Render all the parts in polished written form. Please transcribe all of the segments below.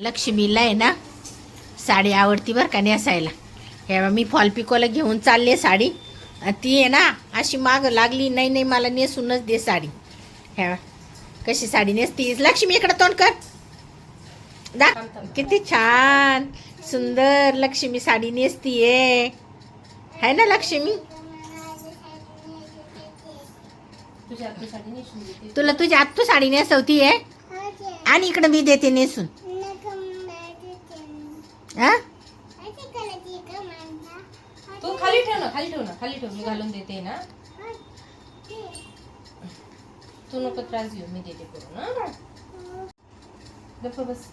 लक्ष्मीला आहे ना साडी आवडती बरं का नेसायला. हे मी फॉल पिकोला घेऊन चालले साडी. ती आहे ना अशी माग लागली, नाही नाही मला नेसूनच दे साडी. हे कशी साडी नेसती लक्ष्मी, इकडं तोंड कर दा. किती छान सुंदर लक्ष्मी साडी नेसतीये, है ना लक्ष्मी. तुला तुझी आत्तू साडी नेसवती आहे आणि इकडं मी देते नेसून. तू खाली ठेव ना, खाली ठेव ना, खाली ठेव. मी घालून देते ना, तू नको त्रास घेऊ, मी देते करून. गप्प बस.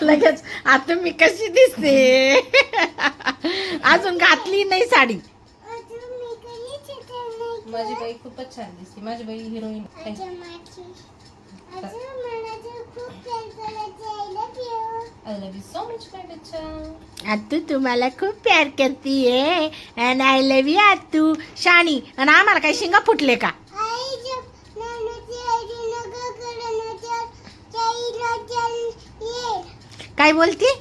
लगेच आता मी कशी दिसते. अजून घातली नाही साडी. माझी बाई खूपच छान दिसते. माझी बाई heroine. I love you so much, my बच्चा. आत्तू तुम्हाला खूप प्यार करतीये अँड आय लव्ह यू आत्तू. शाणी. आणि आम्हाला काही शिंगा फुटले का? काय बोलती?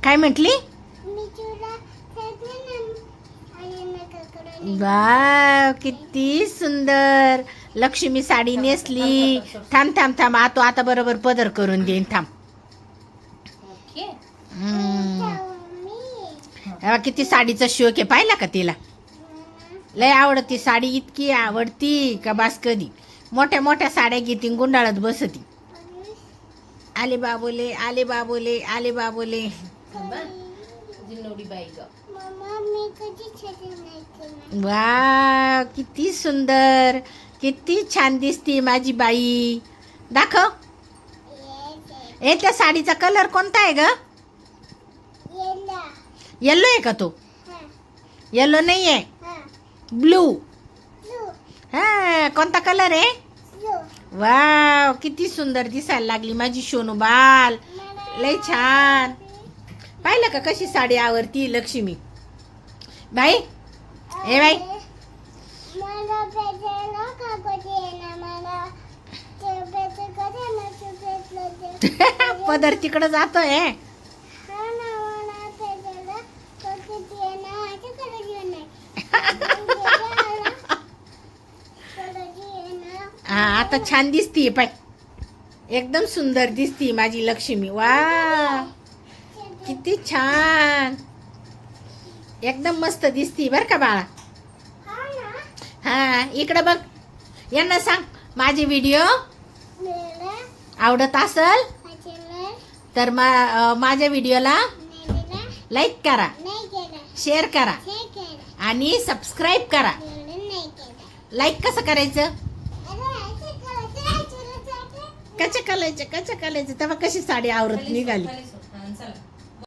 काय म्हटली? वाव किती सुंदर लक्ष्मी साडी नेसली. थांब थांब थांब, आता बरोबर पदर करून देईन. थांब. ओके. किती साडीचा शोक आहे, पाहिला का तिला? लय आवडती साडी, इतकी आवडती का बास. कधी मोठ्या मोठ्या साड्या घेती गुंडाळत बसती. आले बाबोले, आले बाबोले, आले बाबोले. जिन्नवडी बाई ग. वा किती सुंदर, किती छान दिसती माझी बाई. दाखव. ए त्या साडीचा कलर कोणता आहे ग? येल्लो आहे का तो? येल्लो नाही आहे, ब्लू. हा कोणता कलर आहे? वाव किती सुंदर दिसायला लागली माझी सोनू बाल. लय छान. पाहिलं का कशी साडी आवडती लक्ष्मी. बाई ए बाई, पदर तिकडं जातोय. हा आता छान दिसतीये. पाय एकदम सुंदर दिसती माझी लक्ष्मी. वा किती छान, एकदम मस्त दिसती बर का बाळा. हा इकडे बघ. यांना सांग माझे व्हिडिओ आवडत असल तर माझ्या व्हिडिओला लाईक करा, शेअर करा आणि सबस्क्राईब करा. लाईक कसं करायचं? कशा करायचं तेव्हा कशी साडी आवरत निघाली. चला.